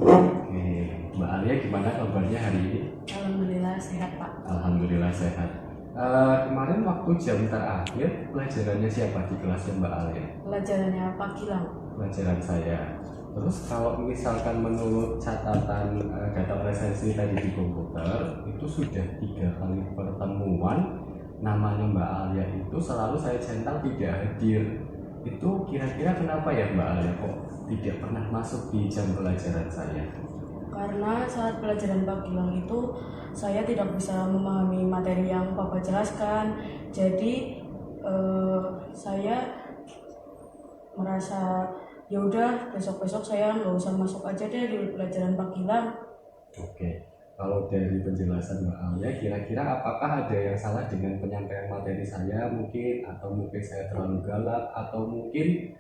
Oke, Mbak Alia gimana kabarnya hari ini? Alhamdulillah sehat Pak. Alhamdulillah sehat. Kemarin waktu jam terakhir pelajarannya siapa di kelasnya Mbak Alia? Pelajarannya Pak Gilang. Pelajaran saya. Terus kalau misalkan menurut catatan data presensi tadi di komputer itu sudah 3 kali pertemuan namanya Mbak Alia itu selalu saya centang tidak hadir. Itu kira-kira kenapa ya Mbak Alia kok tidak pernah masuk di jam pelajaran saya? Karena saat pelajaran Pak Gilang itu saya tidak bisa memahami materi yang Bapak jelaskan. Jadi saya merasa ya udah besok-besok saya nggak usah masuk aja deh di pelajaran Pak Gilang. Oke, kalau dari penjelasan Mbak Alia, kira-kira apakah ada yang salah dengan penyampaian materi saya mungkin, atau mungkin saya terlalu galak, atau mungkin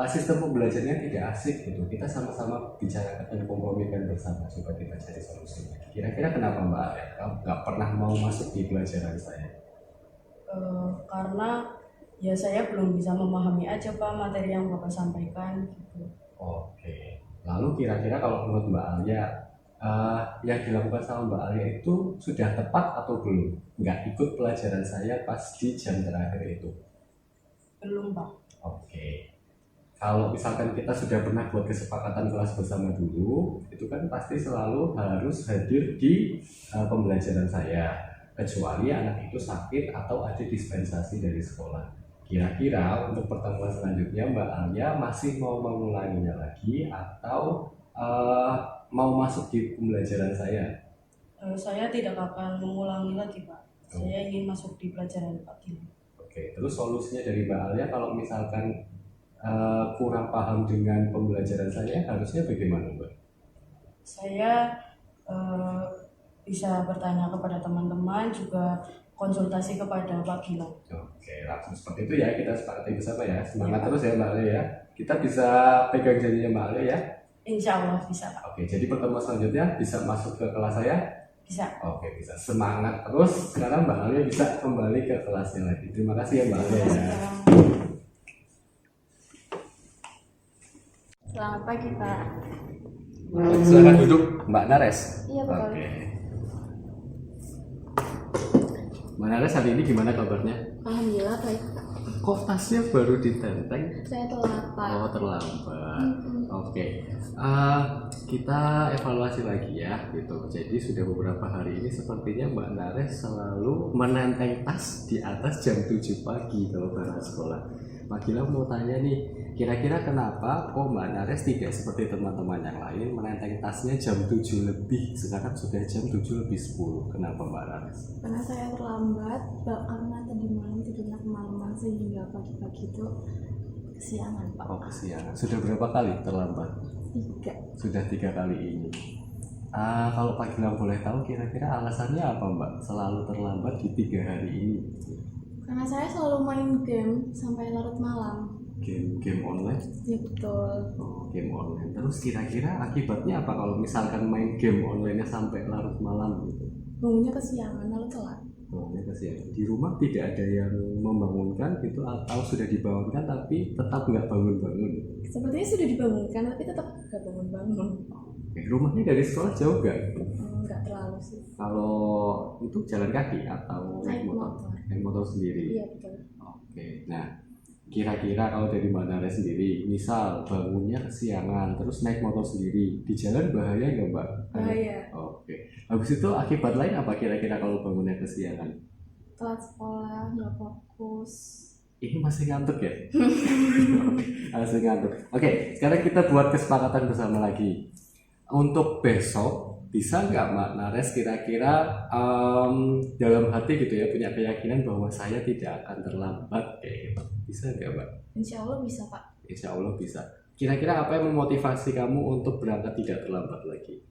sistem pembelajarannya tidak asik gitu. Kita sama-sama bicarakan dan kompromikan bersama supaya kita cari solusinya. Kira-kira kenapa Mbak Alia kamu nggak pernah mau masuk di pelajaran saya? Karena ya saya belum bisa memahami aja Pak materi yang Bapak sampaikan gitu. Oke, lalu kira-kira kalau menurut Mbak Alia, yang dilakukan sama Mbak Alia itu sudah tepat atau belum? Nggak ikut pelajaran saya pas di jam terakhir itu. Belum Pak. Oke, kalau misalkan kita sudah pernah buat kesepakatan kelas bersama dulu, itu kan pasti selalu harus hadir di pembelajaran saya, kecuali anak itu sakit atau ada dispensasi dari sekolah. Kira-kira untuk pertemuan selanjutnya Mbak Alia masih mau mengulanginya lagi atau mau masuk di pembelajaran saya? Saya tidak akan mengulangi lagi Pak. Saya ingin masuk di pelajaran Pak Gilang. Oke, terus solusinya dari Mbak Alia kalau misalkan kurang paham dengan pembelajaran saya harusnya bagaimana Mbak? Saya eh, bisa bertanya kepada teman-teman, juga konsultasi kepada Pak Gilang. Oke, langsung seperti itu ya, kita sepakati bersama ya. Semangat Ya. terus ya Mbak Ale ya. Kita bisa pegang janjinya Mbak Ale ya. Insya Allah bisa Pak. Oke, jadi pertemuan selanjutnya bisa masuk ke kelas saya. Bisa. Oke, bisa. Semangat terus. Sekarang Mbak Ale bisa kembali ke kelasnya lagi. Terima kasih ya Mbak Ale ya. Selamat pagi Pak. Silakan duduk Mbak Nares. Iya Pak. Oke. Mbak Nares hari ini gimana kabarnya? Alhamdulillah baik. Kok tasnya baru ditenteng? Saya telat Pak. Oh, terlambat. Oke. Kita evaluasi lagi ya gitu. Jadi sudah beberapa hari ini sepertinya Mbak Nares selalu menenteng tas di atas jam 7 pagi kalau berangkat sekolah. Pak Gilang mau tanya nih, kira-kira kenapa kok Mbak Nares tidak seperti teman-teman yang lain menenteng tasnya jam 7 lebih, sekarang sudah jam 7 lebih 10. Kenapa Mbak Nares? Karena saya terlambat, karena tadi malam tidurnya kemalaman sehingga pagi-pagi itu kesiangan Pak. Oh, kesiangan. Sudah berapa kali terlambat? 3. Sudah 3 kali ini. Kalau Pak Gilang boleh tahu kira-kira alasannya apa Mbak selalu terlambat di 3 hari ini? Karena saya selalu main game sampai larut malam. Game online? Ya betul. Oh, game online. Terus kira-kira akibatnya apa kalau misalkan main game online-nya sampai larut malam gitu? Bangunnya kesiangan lalu telat. Oh, ya kasihan. Di rumah tidak ada yang membangunkan gitu atau sudah dibangunkan tapi tetap nggak bangun-bangun? Sepertinya sudah dibangunkan tapi tetap gak bangun-bangun. Rumahnya dari sekolah jauh nggak? Enggak terlalu sih. Kalau itu jalan kaki atau Naik motor. Naik motor sendiri? Iya betul. Oke, nah kira-kira kalau dari Mbak Nara sendiri, misal bangunnya kesiangan, terus naik motor sendiri, di jalan bahaya nggak Mbak? Bahaya. Oke, habis itu akibat lain apa kira-kira kalau bangunnya kesiangan? Telat sekolah, nggak fokus. Ini masih ngantuk ya? Masih ngantuk. Oke, sekarang kita buat kesepakatan bersama lagi. Untuk besok, bisa nggak Mbak Nares kira-kira dalam hati gitu ya, punya keyakinan bahwa saya tidak akan terlambat kayak gitu. Bisa nggak Mbak? Insya Allah bisa Pak. Insya Allah bisa. Kira-kira apa yang memotivasi kamu untuk berangkat tidak terlambat lagi?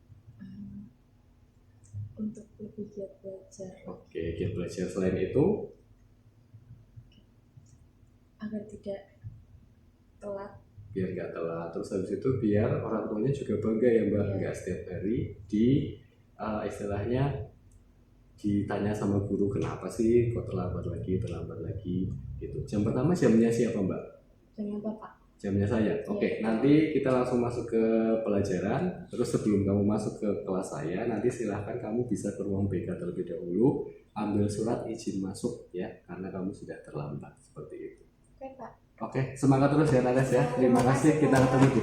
Untuk lebih giat belajar Oke, giat belajar. Selain itu, agar tidak telat. biar nggak telat. Terus habis itu biar orang tuanya juga bangga ya Mbak, Iya. nggak setiap hari di istilahnya ditanya sama guru kenapa sih kok terlambat lagi gitu. Jam pertama jamnya siapa Mbak? Dengan Bapak. Jamnya saya. Oke, nanti kita langsung masuk ke pelajaran. Terus sebelum kamu masuk ke kelas saya, nanti silahkan kamu bisa ke ruang BK terlebih dahulu, ambil surat izin masuk ya, karena kamu sudah terlambat seperti itu. Oke, Pak. Oke, semangat terus ya Nares ya. Terima kasih. Kita ketemu di